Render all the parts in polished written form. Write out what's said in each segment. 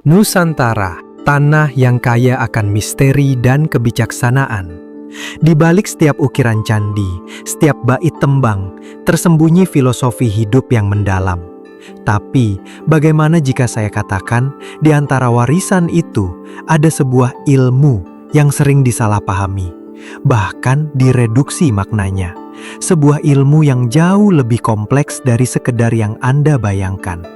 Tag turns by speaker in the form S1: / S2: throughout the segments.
S1: Nusantara, tanah yang kaya akan misteri dan kebijaksanaan. Di balik setiap ukiran candi, setiap bait tembang, tersembunyi filosofi hidup yang mendalam. Tapi, bagaimana jika saya katakan, di antara warisan itu, ada sebuah ilmu yang sering disalahpahami, bahkan direduksi maknanya. Sebuah ilmu yang jauh lebih kompleks dari sekedar yang Anda bayangkan.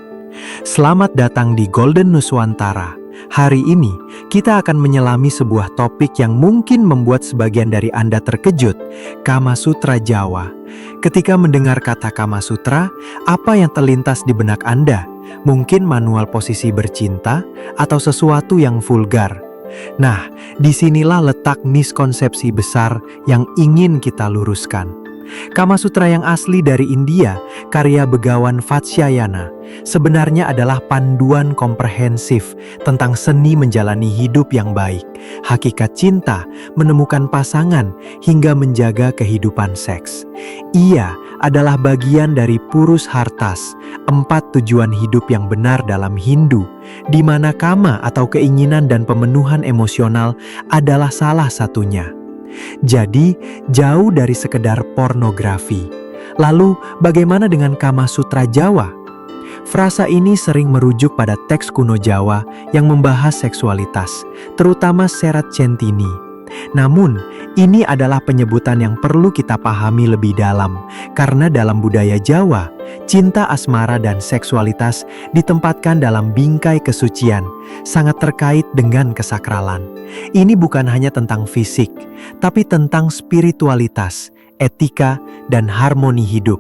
S1: Selamat datang di Golden Nuswantara. Hari ini, kita akan menyelami sebuah topik yang mungkin membuat sebagian dari Anda terkejut, Kama Sutra Jawa. Ketika mendengar kata Kama Sutra, apa yang terlintas di benak Anda? Mungkin manual posisi bercinta atau sesuatu yang vulgar. Nah, disinilah letak miskonsepsi besar yang ingin kita luruskan. Kama Sutra yang asli dari India, karya Begawan Vatsyayana, sebenarnya adalah panduan komprehensif tentang seni menjalani hidup yang baik, hakikat cinta, menemukan pasangan, hingga menjaga kehidupan seks. Ia adalah bagian dari Purusharthas, 4 tujuan hidup yang benar dalam Hindu, di mana kama atau keinginan dan pemenuhan emosional adalah salah satunya. Jadi, jauh dari sekedar pornografi. Lalu, bagaimana dengan Kama Sutra Jawa? Frasa ini sering merujuk pada teks kuno Jawa yang membahas seksualitas, terutama Serat Centini. Namun, ini adalah penyebutan yang perlu kita pahami lebih dalam, karena dalam budaya Jawa, cinta asmara dan seksualitas ditempatkan dalam bingkai kesucian, sangat terkait dengan kesakralan. Ini bukan hanya tentang fisik, tapi tentang spiritualitas, etika, dan harmoni hidup.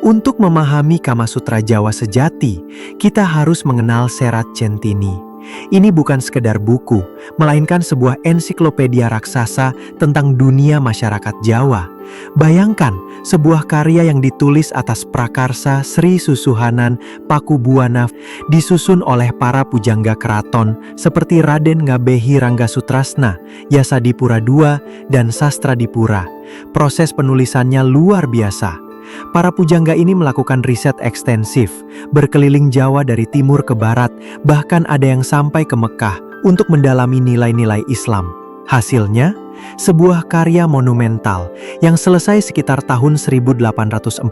S1: Untuk memahami Kama Sutra Jawa sejati, kita harus mengenal Serat Centini. Ini bukan sekedar buku, melainkan sebuah ensiklopedia raksasa tentang dunia masyarakat Jawa. Bayangkan, sebuah karya yang ditulis atas prakarsa Sri Susuhanan Pakubuwana, disusun oleh para pujangga keraton seperti Raden Ngabehi Ranggasutrasna, Yasadipura II, dan Sastradipura. Proses penulisannya luar biasa. Para pujangga ini melakukan riset ekstensif, berkeliling Jawa dari timur ke barat, bahkan ada yang sampai ke Mekah untuk mendalami nilai-nilai Islam. Hasilnya, sebuah karya monumental yang selesai sekitar tahun 1814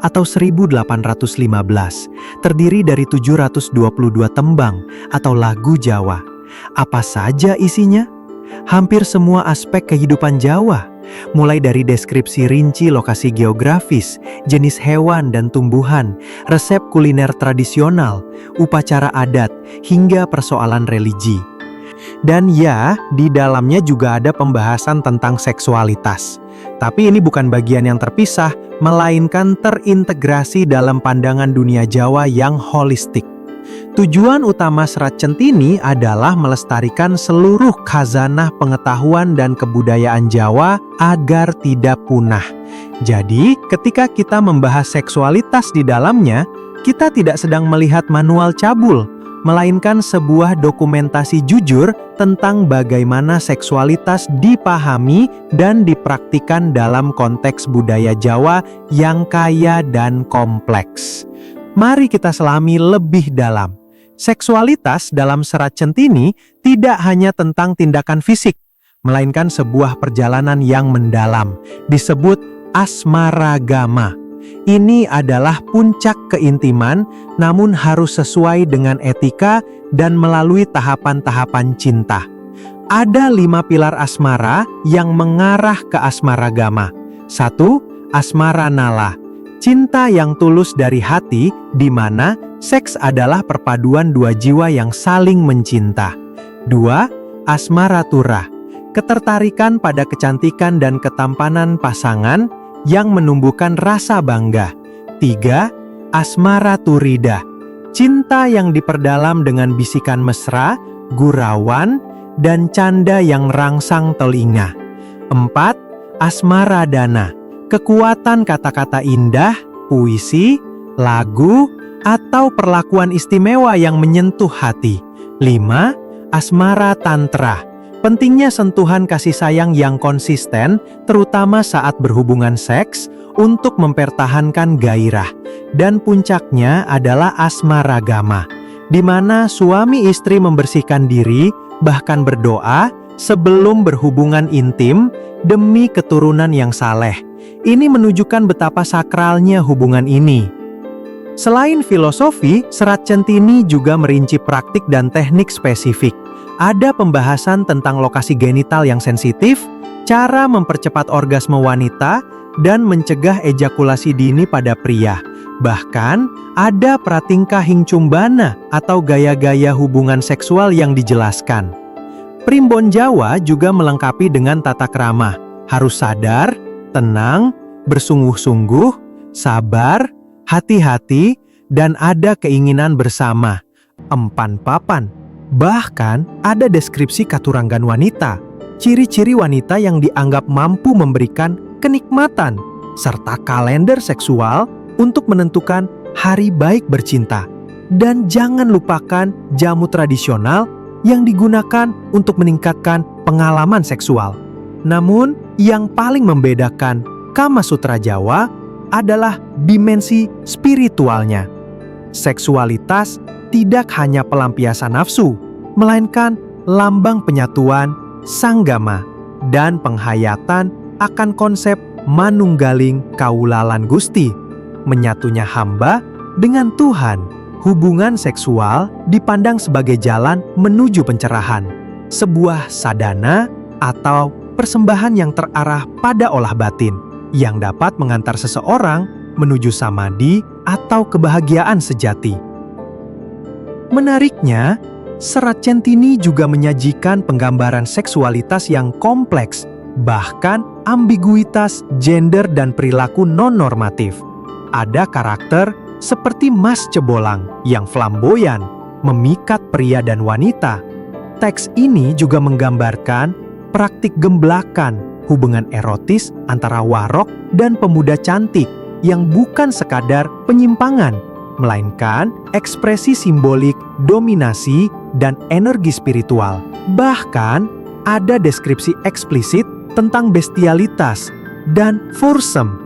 S1: atau 1815, terdiri dari 722 tembang atau lagu Jawa. Apa saja isinya? Hampir semua aspek kehidupan Jawa, mulai dari deskripsi rinci lokasi geografis, jenis hewan dan tumbuhan, resep kuliner tradisional, upacara adat, hingga persoalan religi. Dan ya, di dalamnya juga ada pembahasan tentang seksualitas. Tapi ini bukan bagian yang terpisah, melainkan terintegrasi dalam pandangan dunia Jawa yang holistik. Tujuan utama Serat Centini adalah melestarikan seluruh khazanah pengetahuan dan kebudayaan Jawa agar tidak punah. Jadi, ketika kita membahas seksualitas di dalamnya, kita tidak sedang melihat manual cabul, melainkan sebuah dokumentasi jujur tentang bagaimana seksualitas dipahami dan dipraktikkan dalam konteks budaya Jawa yang kaya dan kompleks. Mari kita selami lebih dalam. Seksualitas dalam Serat Centini tidak hanya tentang tindakan fisik, melainkan sebuah perjalanan yang mendalam, disebut asmaragama. Ini adalah puncak keintiman, namun harus sesuai dengan etika dan melalui tahapan-tahapan cinta. Ada 5 pilar asmara yang mengarah ke asmaragama. 1. Asmara nala. Cinta yang tulus dari hati, di mana seks adalah perpaduan dua jiwa yang saling mencinta. 2. Asmaratura. Ketertarikan pada kecantikan dan ketampanan pasangan yang menumbuhkan rasa bangga. 3. Asmaraturida. Cinta yang diperdalam dengan bisikan mesra, gurauan, dan canda yang rangsang telinga. 4. Asmaradana. Kekuatan kata-kata indah, puisi, lagu, atau perlakuan istimewa yang menyentuh hati. 5. Asmara tantra. Pentingnya sentuhan kasih sayang yang konsisten, terutama saat berhubungan seks, untuk mempertahankan gairah. Dan puncaknya adalah asmaragama. di mana suami istri membersihkan diri, bahkan berdoa sebelum berhubungan intim demi keturunan yang saleh. Ini menunjukkan betapa sakralnya hubungan ini. Selain filosofi, Serat Centini juga merinci praktik dan teknik spesifik. Ada pembahasan tentang lokasi genital yang sensitif, cara mempercepat orgasme wanita, dan mencegah ejakulasi dini pada pria. Bahkan, ada pratingkah hingcumbana atau gaya-gaya hubungan seksual yang dijelaskan. Primbon Jawa juga melengkapi dengan tata krama. Harus sadar, tenang, bersungguh-sungguh, sabar, hati-hati, dan ada keinginan bersama. Empan papan. Bahkan, ada deskripsi katuranggan wanita. Ciri-ciri wanita yang dianggap mampu memberikan kenikmatan, serta kalender seksual untuk menentukan hari baik bercinta. Dan jangan lupakan jamu tradisional yang digunakan untuk meningkatkan pengalaman seksual. Namun, yang paling membedakan Kama Sutra Jawa adalah dimensi spiritualnya. Seksualitas tidak hanya pelampiasan nafsu, melainkan lambang penyatuan, sanggama, dan penghayatan akan konsep manunggaling kaulalan Gusti, menyatunya hamba dengan Tuhan. Hubungan seksual dipandang sebagai jalan menuju pencerahan, sebuah sadhana atau persembahan yang terarah pada olah batin, yang dapat mengantar seseorang menuju samadhi atau kebahagiaan sejati. Menariknya, Serat Centini juga menyajikan penggambaran seksualitas yang kompleks, bahkan ambiguitas gender dan perilaku non-normatif. Ada karakter seperti Mas Cebolang yang flamboyan, memikat pria dan wanita. Teks ini juga menggambarkan praktik gemblakan, hubungan erotis antara warok dan pemuda cantik yang bukan sekadar penyimpangan, melainkan ekspresi simbolik dominasi dan energi spiritual. Bahkan, ada deskripsi eksplisit tentang bestialitas dan foursome.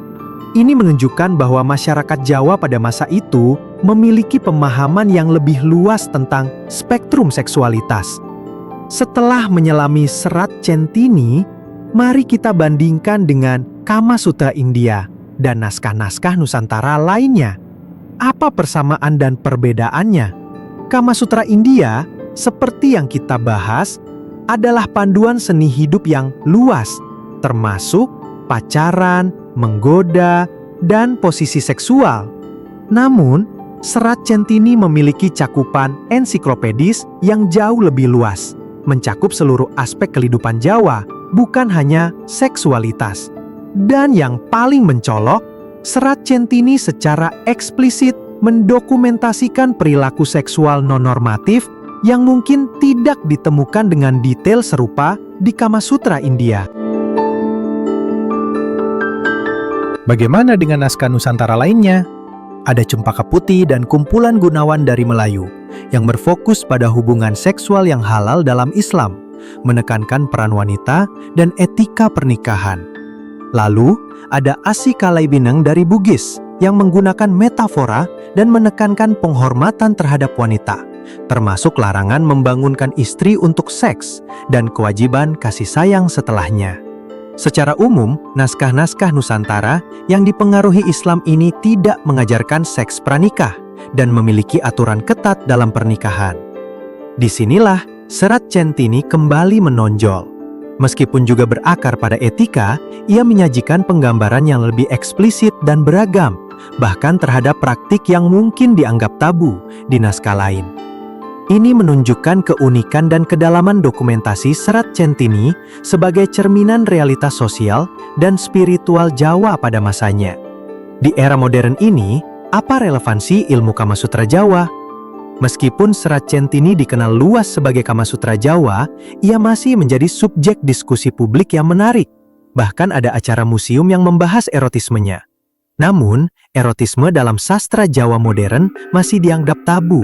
S1: Ini menunjukkan bahwa masyarakat Jawa pada masa itu memiliki pemahaman yang lebih luas tentang spektrum seksualitas. Setelah menyelami Serat Centini, mari kita bandingkan dengan Kama Sutra India dan naskah-naskah Nusantara lainnya. Apa persamaan dan perbedaannya? Kama Sutra India, seperti yang kita bahas, adalah panduan seni hidup yang luas, termasuk pacaran, menggoda, dan posisi seksual. Namun, Serat Centini memiliki cakupan ensiklopedis yang jauh lebih luas, mencakup seluruh aspek kehidupan Jawa, bukan hanya seksualitas. Dan yang paling mencolok, Serat Centini secara eksplisit mendokumentasikan perilaku seksual non-normatif yang mungkin tidak ditemukan dengan detail serupa di Kama Sutra India. Bagaimana dengan naskah Nusantara lainnya? Ada Cempaka Putih dan kumpulan Gunawan dari Melayu yang berfokus pada hubungan seksual yang halal dalam Islam, menekankan peran wanita dan etika pernikahan. Lalu, ada Asi Kalaibineng dari Bugis yang menggunakan metafora dan menekankan penghormatan terhadap wanita, termasuk larangan membangunkan istri untuk seks dan kewajiban kasih sayang setelahnya. Secara umum, naskah-naskah Nusantara yang dipengaruhi Islam ini tidak mengajarkan seks pranikah dan memiliki aturan ketat dalam pernikahan. Disinilah Serat Centini kembali menonjol. Meskipun juga berakar pada etika, ia menyajikan penggambaran yang lebih eksplisit dan beragam, bahkan terhadap praktik yang mungkin dianggap tabu di naskah lain. Ini menunjukkan keunikan dan kedalaman dokumentasi Serat Centini sebagai cerminan realitas sosial dan spiritual Jawa pada masanya. Di era modern ini, apa relevansi ilmu Kama Sutra Jawa? Meskipun Serat Centini dikenal luas sebagai Kama Sutra Jawa, ia masih menjadi subjek diskusi publik yang menarik. Bahkan ada acara museum yang membahas erotismenya. Namun, erotisme dalam sastra Jawa modern masih dianggap tabu.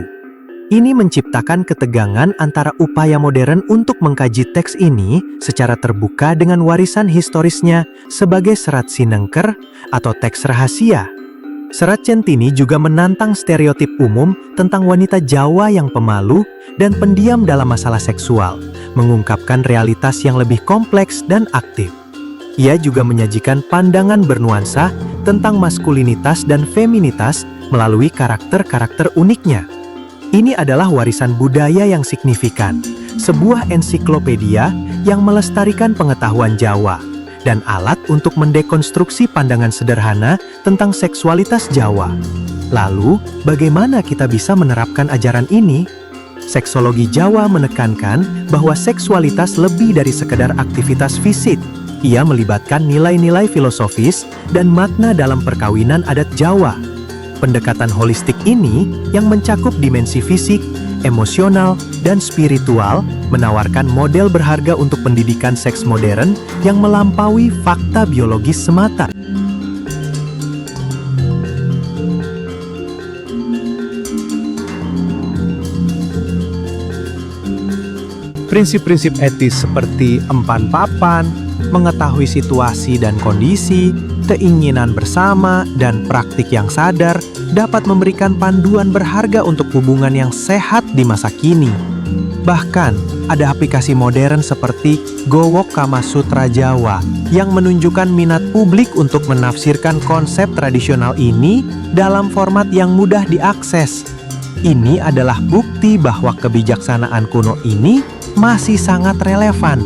S1: Ini menciptakan ketegangan antara upaya modern untuk mengkaji teks ini secara terbuka dengan warisan historisnya sebagai serat sinengker atau teks rahasia. Serat Centini juga menantang stereotip umum tentang wanita Jawa yang pemalu dan pendiam dalam masalah seksual, mengungkapkan realitas yang lebih kompleks dan aktif. Ia juga menyajikan pandangan bernuansa tentang maskulinitas dan feminitas melalui karakter-karakter uniknya. Ini adalah warisan budaya yang signifikan, sebuah ensiklopedia yang melestarikan pengetahuan Jawa, dan alat untuk mendekonstruksi pandangan sederhana tentang seksualitas Jawa. Lalu, bagaimana kita bisa menerapkan ajaran ini? Seksologi Jawa menekankan bahwa seksualitas lebih dari sekedar aktivitas fisik. Ia melibatkan nilai-nilai filosofis dan makna dalam perkawinan adat Jawa. Pendekatan holistik ini yang mencakup dimensi fisik, emosional, dan spiritual menawarkan model berharga untuk pendidikan seks modern yang melampaui fakta biologis semata. Prinsip-prinsip etis seperti empan papan, mengetahui situasi dan kondisi, keinginan bersama, dan praktik yang sadar dapat memberikan panduan berharga untuk hubungan yang sehat di masa kini. Bahkan, ada aplikasi modern seperti Gowok Kama Sutra Jawa yang menunjukkan minat publik untuk menafsirkan konsep tradisional ini dalam format yang mudah diakses. Ini adalah bukti bahwa kebijaksanaan kuno ini masih sangat relevan.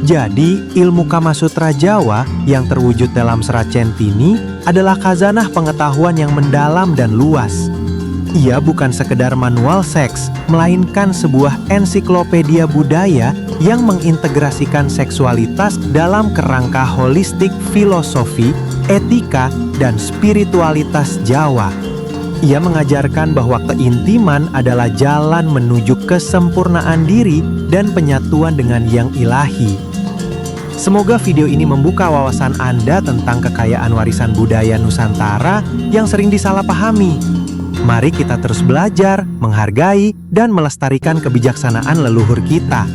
S1: Jadi, ilmu Kama Sutra Jawa yang terwujud dalam Serat Centini adalah khazanah pengetahuan yang mendalam dan luas. Ia bukan sekedar manual seks, melainkan sebuah ensiklopedia budaya yang mengintegrasikan seksualitas dalam kerangka holistik filosofi, etika, dan spiritualitas Jawa. Ia mengajarkan bahwa keintiman adalah jalan menuju kesempurnaan diri dan penyatuan dengan yang ilahi. Semoga video ini membuka wawasan Anda tentang kekayaan warisan budaya Nusantara yang sering disalahpahami. Mari kita terus belajar, menghargai, dan melestarikan kebijaksanaan leluhur kita.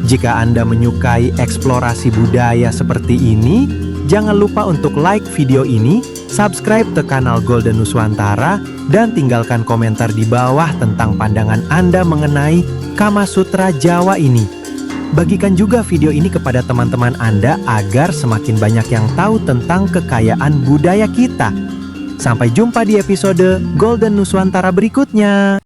S1: Jika Anda menyukai eksplorasi budaya seperti ini, jangan lupa untuk like video ini, subscribe ke kanal Golden Nuswantara, dan tinggalkan komentar di bawah tentang pandangan Anda mengenai Kama Sutra Jawa ini. Bagikan juga video ini kepada teman-teman Anda agar semakin banyak yang tahu tentang kekayaan budaya kita. Sampai jumpa di episode Golden Nuswantara berikutnya.